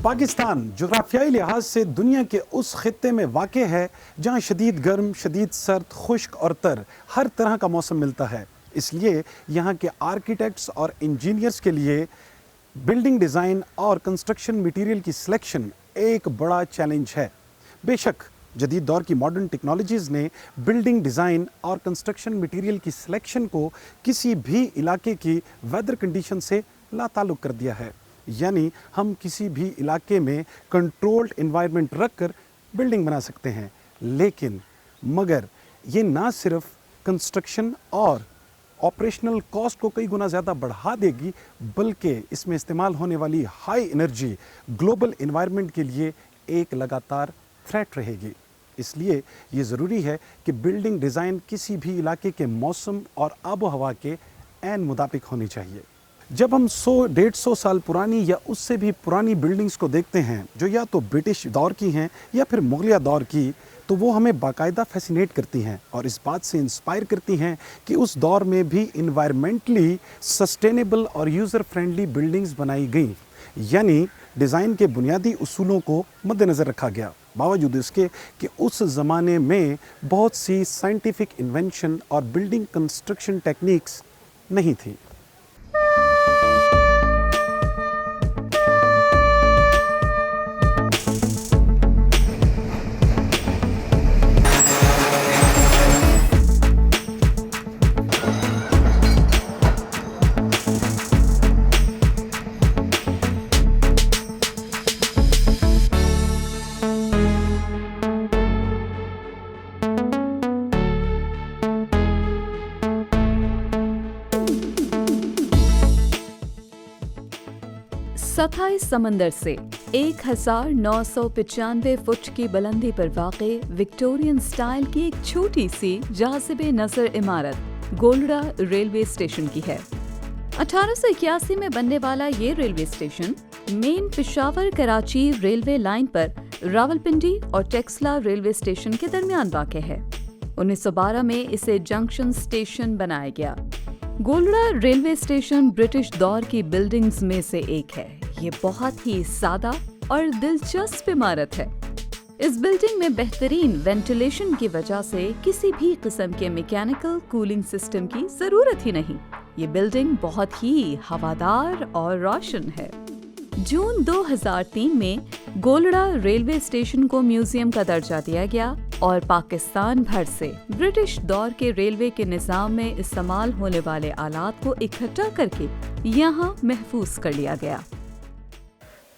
पाकिस्तान जोग्राफियाई लिहाज से दुनिया के उस खित्ते में वाक़ है जहाँ शदीद गर्म, शदीद सर्द, खुश्क और तर हर तरह का मौसम मिलता है। इसलिए यहाँ के आर्किटेक्ट्स और इंजीनियर्स के लिए बिल्डिंग डिज़ाइन और कंस्ट्रक्शन मटेरियल की सिलेक्शन एक बड़ा चैलेंज है। बेशक जदीद दौर की मॉडर्न टेक्नोलॉजीज़ ने बिल्डिंग डिज़ाइन और कंस्ट्रक्शन मटेरियल की सिलेक्शन को किसी भी इलाके की वेदर कंडीशन से लाताल्लुक़ कर दिया है। यानी हम किसी भी इलाके में कंट्रोल्ड एनवायरनमेंट रखकर बिल्डिंग बना सकते हैं, लेकिन मगर ये ना सिर्फ कंस्ट्रक्शन और ऑपरेशनल कॉस्ट को कई गुना ज़्यादा बढ़ा देगी, बल्कि इसमें इस्तेमाल होने वाली हाई एनर्जी ग्लोबल एनवायरनमेंट के लिए एक लगातार थ्रेट रहेगी। इसलिए ये ज़रूरी है कि बिल्डिंग डिज़ाइन किसी भी इलाके के मौसम और आबो हवा के ऐन मुताबिक होनी चाहिए। जब हम 100-150 साल पुरानी या उससे भी पुरानी बिल्डिंग्स को देखते हैं जो या तो ब्रिटिश दौर की हैं या फिर मुगलिया दौर की, तो वो हमें बाकायदा फैसिनेट करती हैं और इस बात से इंस्पायर करती हैं कि उस दौर में भी इन्वायरमेंटली सस्टेनेबल और यूज़र फ्रेंडली बिल्डिंग्स बनाई गई, यानी डिज़ाइन के बुनियादी उसूलों को मद्देनज़र रखा गया, बावजूद इसके कि उस ज़माने में बहुत सी साइंटिफिक इन्वेंशन और बिल्डिंग कंस्ट्रक्शन टेक्निक्स नहीं थी। सतह समंदर से 1995 फुट की बुलंदी पर वाक़े विक्टोरियन स्टाइल की एक छोटी सी जाज़िबे नज़र इमारत गोलड़ा रेलवे स्टेशन की है। 1881 में बनने वाला ये railway station main Peshawar Karachi railway line पर रावलपिंडी और टेक्सला रेलवे स्टेशन के दरमियान वाक़े है। 1912 में इसे जंक्शन स्टेशन बनाया गया। गोलड़ा रेलवे स्टेशन ब्रिटिश दौर की बिल्डिंग्स में से एक है। ये बहुत ही सादा और दिलचस्प इमारत है। इस बिल्डिंग में बेहतरीन वेंटिलेशन की वजह से किसी भी किस्म के मैकेनिकल कूलिंग सिस्टम की जरूरत ही नहीं। ये बिल्डिंग बहुत ही हवादार और रोशन है। जून 2003 में गोलड़ा रेलवे स्टेशन को म्यूजियम का दर्जा दिया गया और पाकिस्तान भर से ब्रिटिश दौर के रेलवे के निज़ाम में इस्तेमाल होने वाले आलात को इकट्ठा करके यहाँ महफूज कर लिया गया।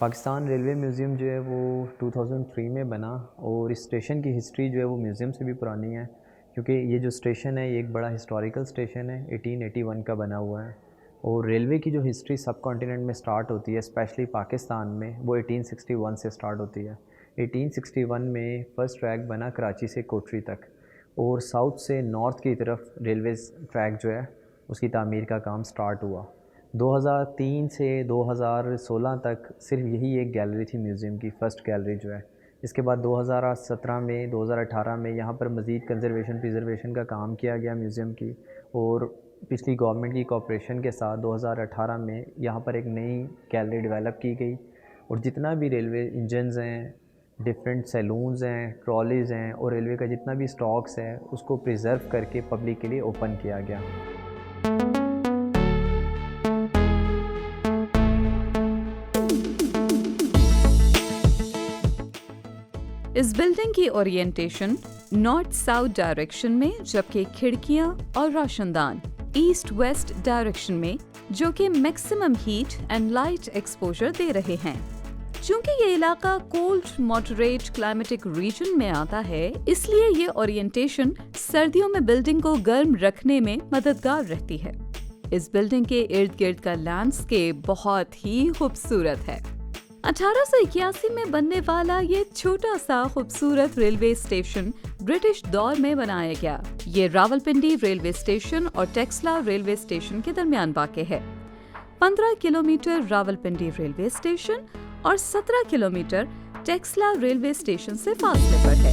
पाकिस्तान रेलवे म्यूज़ियम जो है वो 2003 में बना और इस स्टेशन की हिस्ट्री जो है वो म्यूज़ियम से भी पुरानी है, क्योंकि ये जो स्टेशन है ये एक बड़ा हिस्टोरिकल स्टेशन है, 1881 का बना हुआ है। और रेलवे की जो हिस्ट्री सब कॉन्टिनेंट में स्टार्ट होती है, स्पेशली पाकिस्तान में, वो 1861 से स्टार्ट होती है। 1861 में फ़र्स्ट ट्रैक बना कराची से कोटरी तक, और साउथ से नॉर्थ की तरफ रेलवे ट्रैक जो है उसकी तामीर का काम स्टार्ट हुआ। 2003 से 2016 तक सिर्फ यही एक गैलरी थी म्यूज़ियम की, फ़र्स्ट गैलरी जो है। इसके बाद 2017 में 2018 में यहाँ पर मज़ीद कंजर्वेशन प्रिजर्वेशन का काम किया गया म्यूज़ियम की, और पिछली गवर्नमेंट की कोऑपरेशन के साथ 2018 में यहाँ पर एक नई गैलरी डेवलप की गई, और जितना भी रेलवे इंजन्स हैं, डिफरेंट सैलून्स हैं, ट्रॉलीज़ हैं, और रेलवे का जितना भी स्टॉक्स है उसको प्रिजर्व करके पब्लिक के लिए ओपन किया गया। इस बिल्डिंग की ओरिएंटेशन नॉर्थ साउथ डायरेक्शन में, जबकि खिड़कियां और रोशनदान ईस्ट वेस्ट डायरेक्शन में, जो कि maximum heat and light exposure दे रहे हैं। चूंकि ये इलाका कोल्ड मॉडरेट क्लाइमेटिक रीजन में आता है, इसलिए ये ओरिएंटेशन सर्दियों में बिल्डिंग को गर्म रखने में मददगार रहती है। इस बिल्डिंग के इर्द गिर्द का लैंडस्केप बहुत ही खूबसूरत है। 1881 में बनने वाला ये छोटा सा खूबसूरत रेलवे स्टेशन ब्रिटिश दौर में बनाया गया। ये रावलपिंडी रेलवे स्टेशन और टेक्सला रेलवे स्टेशन के दरमियान वाक़े है। 15 किलोमीटर रावलपिंडी रेलवे स्टेशन और 17 किलोमीटर टेक्सला रेलवे स्टेशन से फासले पर है।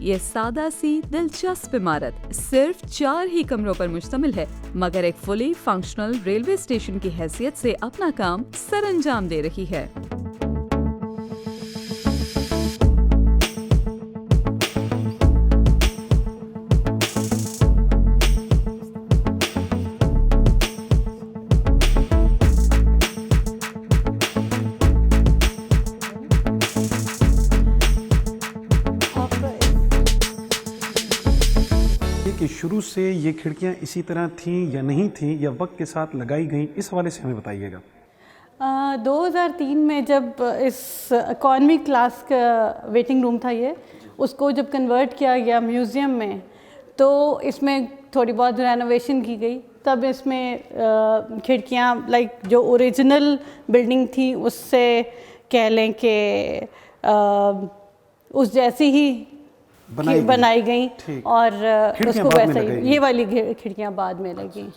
ये सादा सी दिलचस्प इमारत सिर्फ 4 ही कमरों पर मुश्तमिल है, मगर एक फुली फंक्शनल रेलवे स्टेशन की हैसियत से अपना काम सरअंजाम दे रही है। कि शुरू से ये खिड़कियां इसी तरह थीं या नहीं थीं या वक्त के साथ लगाई गई, इस हवाले से हमें बताइएगा। 2003 में जब इस इकॉनमी क्लास का वेटिंग रूम था ये, उसको जब कन्वर्ट किया गया म्यूज़ियम में, तो इसमें थोड़ी बहुत रेनोवेशन की गई। तब इसमें खिड़कियाँ लाइक जो ओरिजिनल बिल्डिंग थी उससे कह लें कि उस जैसी ही बनाई गई और उसको वैसे ही ये वाली खिड़कियाँ बाद में लगी।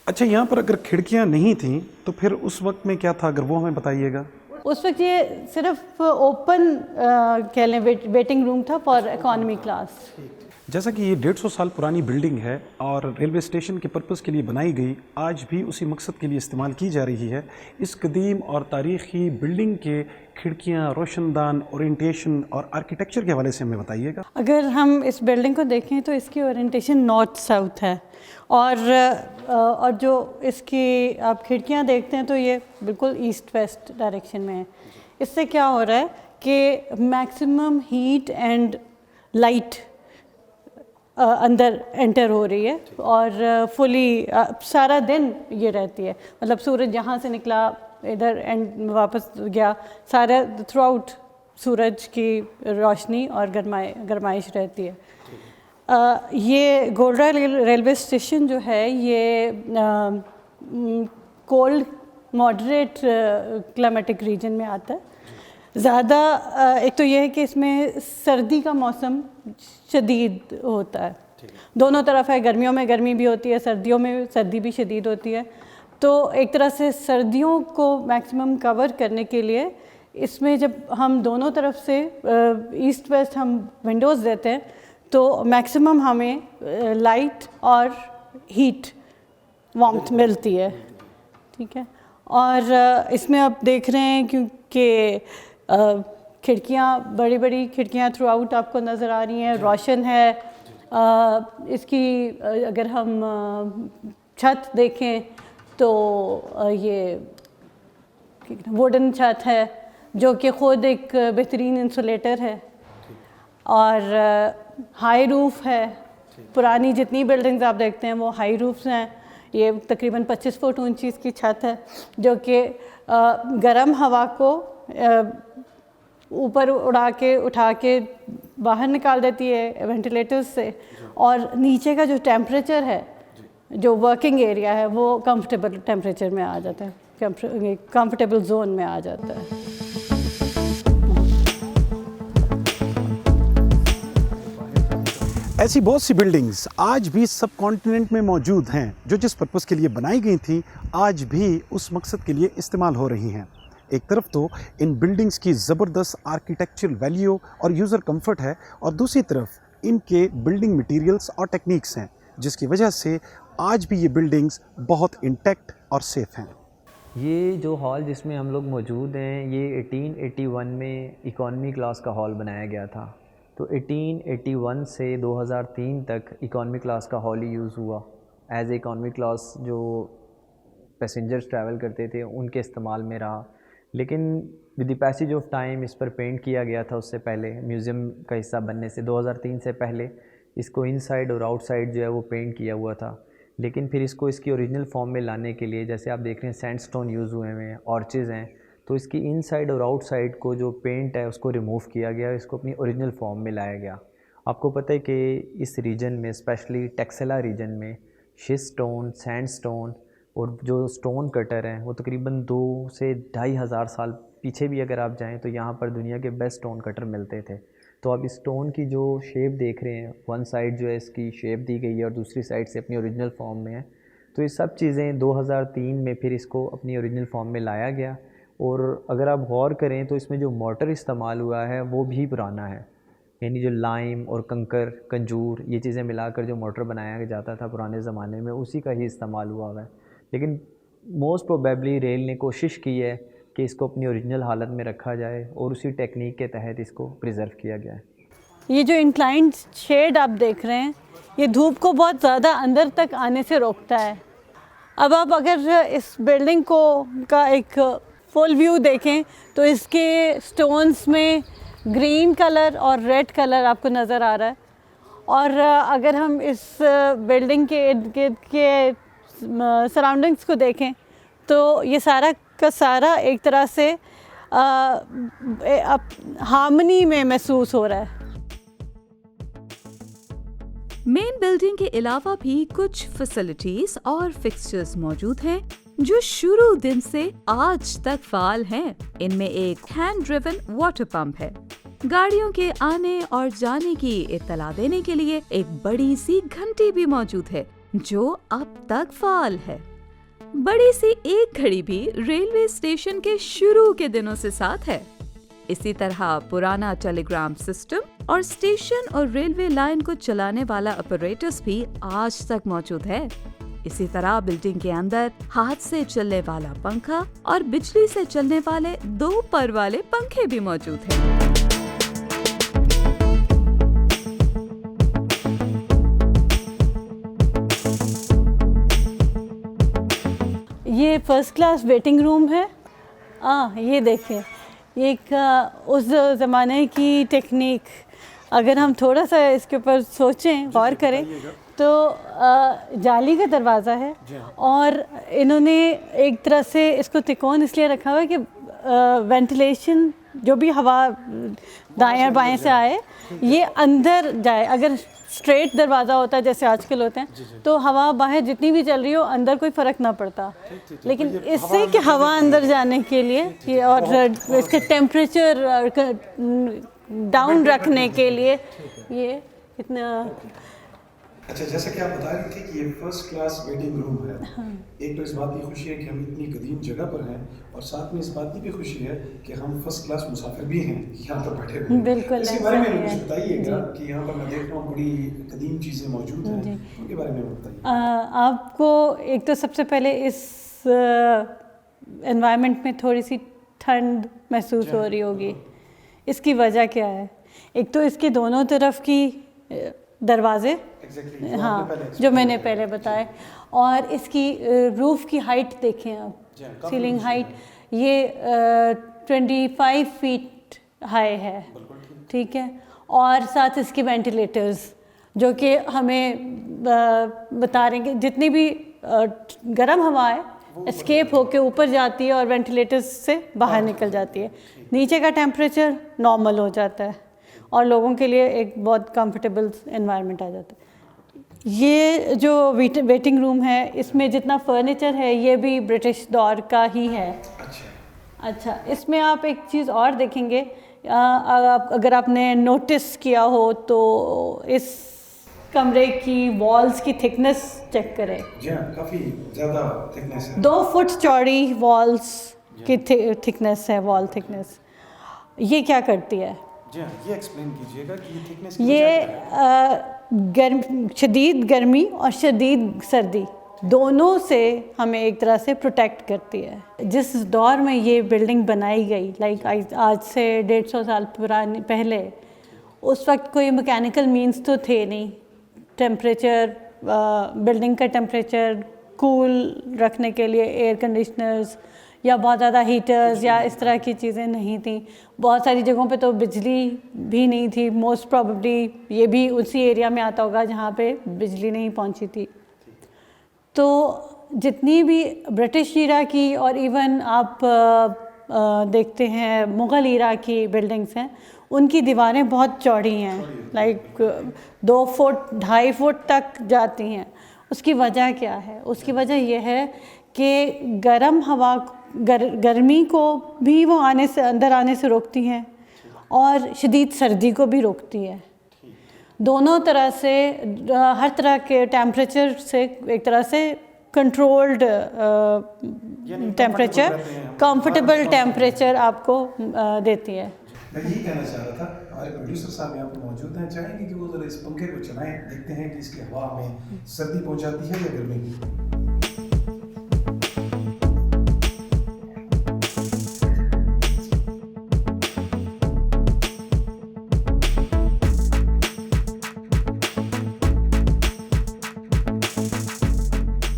अच्छा, यहाँ पर अगर खिड़कियाँ नहीं थीं तो फिर उस वक्त में क्या था, अगर वो हमें बताइएगा। उस वक्त ये सिर्फ ओपन कह लें वेटिंग रूम था फॉर इकॉनमी क्लास। जैसा कि ये 150 साल पुरानी बिल्डिंग है और रेलवे स्टेशन के पर्पज़ के लिए बनाई गई, आज भी उसी मकसद के लिए इस्तेमाल की जा रही है। इस कदीम और तारीख़ी बिल्डिंग के खिड़कियाँ, रोशनदान, ओरिएंटेशन और आर्किटेक्चर के हवाले से हमें बताइएगा। अगर हम इस बिल्डिंग को देखें तो इसकी ओरिएंटेशन नॉर्थ साउथ है और जो इसकी आप खिड़कियाँ देखते हैं तो ये बिल्कुल ईस्ट वेस्ट डायरेक्शन में है। इससे क्या हो रहा है कि मैक्सिमम हीट एंड लाइट अंदर एंटर हो रही है और फुली सारा दिन ये रहती है। मतलब सूरज यहाँ से निकला इधर एंड वापस गया, सारा थ्रू आउट सूरज की रोशनी और गरमाइश रहती है। ये गोलरा रेलवे स्टेशन जो है ये कोल्ड मॉडरेट क्लाइमेटिक रीजन में आता है। ज़्यादा एक तो ये है कि इसमें सर्दी का मौसम शदीद होता है, दोनों तरफ है। गर्मियों में गर्मी भी होती है, सर्दियों में सर्दी भी शदीद होती है। तो एक तरह से सर्दियों को मैक्सिमम कवर करने के लिए इसमें जब हम दोनों तरफ से ईस्ट वेस्ट हम विंडोज़ देते हैं तो मैक्सिमम हमें लाइट और हीट वार्मथ मिलती है। ठीक है, और इसमें आप देख रहे हैं क्योंकि खिड़कियाँ बड़ी बड़ी खिड़कियाँ थ्रू आउट आपको नज़र आ रही हैं, रोशन है। इसकी अगर हम छत देखें तो ये वुडन छत है जो कि ख़ुद एक बेहतरीन इंसुलेटर है और हाई रूफ़ है। पुरानी जितनी बिल्डिंग्स आप देखते हैं वो हाई रूफ्स हैं। ये तकरीबन 25 फुट ऊंची इसकी छत है जो कि गर्म हवा को ऊपर उठा के बाहर निकाल देती है वेंटिलेटर्स से, और नीचे का जो टेम्परेचर है, जो वर्किंग एरिया है, वो कंफर्टेबल टेम्परेचर में आ जाता है, कंफर्टेबल जोन में आ जाता है। ऐसी बहुत सी बिल्डिंग्स आज भी सब कॉन्टिनेंट में मौजूद हैं जो जिस पर्पज़ के लिए बनाई गई थी आज भी उस मकसद के लिए इस्तेमाल हो रही हैं। एक तरफ तो इन बिल्डिंग्स की ज़बरदस्त आर्किटेक्चरल वैल्यू और यूज़र कंफर्ट है और दूसरी तरफ इनके बिल्डिंग मटेरियल्स और टेक्निक्स हैं जिसकी वजह से आज भी ये बिल्डिंग्स बहुत इंटैक्ट और सेफ़ हैं। ये जो हॉल जिसमें हम लोग मौजूद हैं ये 1881 में इकॉनमी क्लास का हॉल बनाया गया था। तो 1881 से 2003 तक इकॉनमी क्लास का हॉल ही यूज़ हुआ। एज ए इकॉनमी क्लास जो पैसेंजर्स ट्रैवल करते थे उनके इस्तेमाल में रहा। लेकिन with the passage of time इस पर पेंट किया गया था। उससे पहले म्यूज़ियम का हिस्सा बनने से 2003 से पहले इसको इनसाइड और आउटसाइड जो है वो पेंट किया हुआ था। लेकिन फिर इसको इसकी ओरिजिनल फॉर्म में लाने के लिए जैसे आप देख रहे हैं सैंडस्टोन यूज़ हुए हैं, ऑर्चेज़ हैं, तो इसकी इनसाइड और आउटसाइड को जो पेंट है उसको रिमूव किया गया, इसको अपनी ओरिजिनल फॉर्म में लाया गया। आपको पता है कि इस रीजन में स्पेशली टेक्सला रीजन में शिस्ट स्टोन, सैंडस्टोन और जो स्टोन कटर हैं वो तकरीबन 2 से 2,500 साल पीछे भी अगर आप जाएं तो यहाँ पर दुनिया के बेस्ट स्टोन कटर मिलते थे। तो आप इस स्टोन की जो शेप देख रहे हैं, वन साइड जो है इसकी शेप दी गई है और दूसरी साइड से अपनी ओरिजिनल फॉर्म में है। तो ये सब चीज़ें 2003 में फिर इसको अपनी ओरिजिनल फॉर्म में लाया गया। और अगर आप गौर करें तो इसमें जो मोटर इस्तेमाल हुआ है वो भी पुराना है। यानी जो लाइम और कंकर, कंजूर, ये चीज़ें मिलाकर जो मोटर बनाया जाता था पुराने ज़माने में, उसी का ही इस्तेमाल हुआ हुआ है। लेकिन मोस्ट प्रोबेबली रेल ने कोशिश की है कि इसको अपनी ओरिजिनल हालत में रखा जाए और उसी टेक्निक के तहत इसको प्रिजर्व किया गया है। ये जो इंक्लाइंड शेड आप देख रहे हैं, ये धूप को बहुत ज़्यादा अंदर तक आने से रोकता है। अब आप अगर इस बिल्डिंग को का एक फुल व्यू देखें तो इसके स्टोन्स में ग्रीन कलर और रेड कलर आपको नज़र आ रहा है। और अगर हम इस बिल्डिंग के इर्द गिर्द के सराउंडिंग्स को देखें तो ये सारा का सारा एक तरह से हार्मनी में महसूस हो रहा है। मेन बिल्डिंग के अलावा भी कुछ फैसिलिटीज और फिक्सचर्स मौजूद हैं जो शुरू दिन से आज तक फाल हैं। इनमें एक हैंड ड्रिवन वाटर पंप है। गाड़ियों के आने और जाने की इत्तला देने के लिए एक बड़ी सी घंटी भी मौजूद है जो अब तक फाल है। बड़ी सी एक घड़ी भी रेलवे स्टेशन के शुरू के दिनों से साथ है। इसी तरह पुराना टेलीग्राम सिस्टम और स्टेशन और रेलवे लाइन को चलाने वाला ऑपरेटर्स भी आज तक मौजूद है। इसी तरह बिल्डिंग के अंदर हाथ से चलने वाला पंखा और बिजली से चलने वाले 2 पर वाले पंखे भी मौजूद हैं। ये फर्स्ट क्लास वेटिंग रूम है। ये देखिए, ये एक उस ज़माने की टेक्निक, अगर हम थोड़ा सा इसके ऊपर सोचें, गौर करें तो जाली का दरवाज़ा है और इन्होंने एक तरह से इसको तिकोन इसलिए रखा हुआ है कि वेंटिलेशन, जो भी हवा दाएं और बाएं से आए, ये अंदर जाए। अगर स्ट्रेट दरवाज़ा होता है जैसे आजकल होते हैं तो हवा बाहर जितनी भी चल रही हो अंदर कोई फ़र्क ना पड़ता। लेकिन इससे कि हवा अंदर जाने के लिए ये, और इसके टेम्परेचर डाउन रखने के लिए ये इतना। अच्छा, जैसा कि आप बता रही थी कि ये फर्स्ट क्लास वेटिंग रूम है। एक तो इस बात की खुशी है कि हम इतनी कदीम जगह पर हैं और साथ में इस बात की भी खुशी है कि हम फर्स्ट क्लास मुसाफिर भी हैं यहाँ पर बैठे हुए। बिल्कुल, इसके बारे में कुछ बताइएगा कि यहाँ पर मैं देख रहा हूँ बड़ी कदीम चीज़ें मौजूद हैं, उनके बारे में बताइए। आपको एक तो सबसे पहले इस एनवायरनमेंट में थोड़ी सी ठंड महसूस हो रही होगी। इसकी वजह क्या है? एक तो इसके दोनों तरफ की दरवाजे, जो मैंने पहले बताए, और इसकी रूफ़ की हाइट देखें आप, सीलिंग हाइट ये 25 फीट हाई है, ठीक है। और साथ इसके वेंटिलेटर्स जो कि हमें बता रहे हैं कि जितनी भी गर्म हवा है एस्केप होके ऊपर जाती है और वेंटिलेटर्स से बाहर निकल जाती है। नीचे का टेम्परेचर नॉर्मल हो जाता है और लोगों के लिए एक बहुत कंफर्टेबल एनवायरनमेंट आ जाता है। ये जो वेटिंग रूम है, इसमें जितना फर्नीचर है ये भी ब्रिटिश दौर का ही है। अच्छा, इसमें आप एक चीज़ और देखेंगे, अगर आपने नोटिस किया हो तो इस कमरे की वॉल्स की थिकनेस चेक करें। काफ़ी ज़्यादा थिकनेस है। 2 फुट चौड़ी वॉल्स की थिकनेस है, वॉल थिकनेस। ये क्या करती है? ये एक्सप्लेन कीजिएगा कि ये थिकनेस शदीद गर्मी और शदीद सर्दी दोनों से हमें एक तरह से प्रोटेक्ट करती है। जिस दौर में ये बिल्डिंग बनाई गई, लाइक आज से 150 साल पुराने पहले, उस वक्त कोई मैकेनिकल मींस तो थे नहीं। टेम्परेचर, बिल्डिंग का टेम्परेचर कूल रखने के लिए एयर कंडीशनर्स या बहुत ज़्यादा हीटर्स या इस तरह की चीज़ें नहीं थी। बहुत सारी जगहों पे तो बिजली भी नहीं थी। मोस्ट प्रॉबेबली ये भी उसी एरिया में आता होगा जहाँ पे बिजली नहीं पहुँची थी। तो जितनी भी ब्रिटिश ईरा की और इवन आप देखते हैं मुग़ल ईरा की बिल्डिंग्स हैं, उनकी दीवारें बहुत चौड़ी हैं, लाइक 2 फुट 2.5 फुट तक जाती हैं। उसकी वजह क्या है? उसकी वजह यह है कि गर्म हवा, गर्मी को भी वो आने से, अंदर आने से रोकती हैं और शदीद सर्दी को भी रोकती है। दोनों तरह से, हर तरह के टेम्परेचर से एक तरह से कंट्रोल्ड टेम्परेचर, कंफर्टेबल टेम्परेचर आपको देती है। मैं यही कहना चाह रहा था, हमारे प्रोड्यूसर साहब यहाँ पर मौजूद हैं, चाहेंगे कि वो जरा इस पंखे को चलाएं, देखते हैं कि इसकी हवा में सर्दी पहुँचाती है या गर्मी।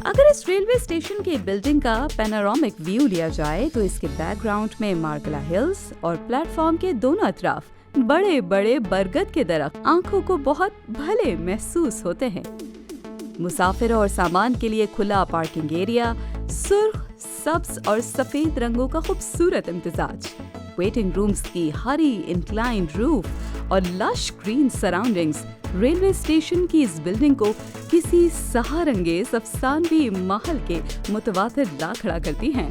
अगर इस रेलवे स्टेशन की बिल्डिंग का पैनोरामिक व्यू लिया जाए तो इसके बैकग्राउंड में मार्गला हिल्स और प्लेटफॉर्म के दोनों तरफ बड़े बड़े बरगद के दरख्त आंखों को बहुत भले महसूस होते हैं। मुसाफिर और सामान के लिए खुला पार्किंग एरिया, सुर्ख, सब्ज और सफेद रंगों का खूबसूरत इम्तिजाज, वेटिंग रूम्स की हरी इंक्लाइंड रूफ और lush green surroundings railway station की इस बिल्डिंग को किसी सहारंगेज अफसानवी महल के मुतवातिर ला खड़ा करती हैं।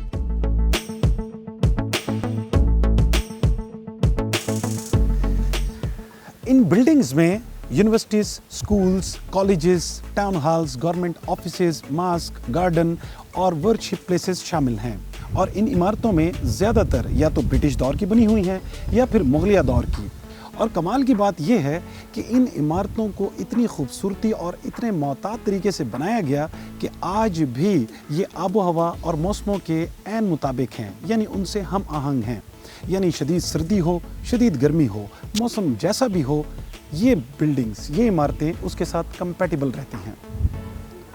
इन बिल्डिंग्स में universities, schools, colleges, town halls, government offices, mask, garden और वर्कशिप प्लेसेस शामिल हैं और इन इमारतों में ज़्यादातर या तो ब्रिटिश दौर की बनी हुई हैं या फिर मुगलिया दौर की। और कमाल की बात यह है कि इन इमारतों को इतनी खूबसूरती और इतने मोहतात तरीके से बनाया गया कि आज भी ये आबो हवा और मौसमों के ऐन मुताबिक हैं, यानी उनसे हम आहंग हैं। यानी शदीद सर्दी हो, शदीद गर्मी हो, मौसम जैसा भी हो, ये बिल्डिंग्स, ये इमारतें उसके साथ कंपैटिबल रहती हैं।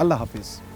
अल्लाह हाफिज़।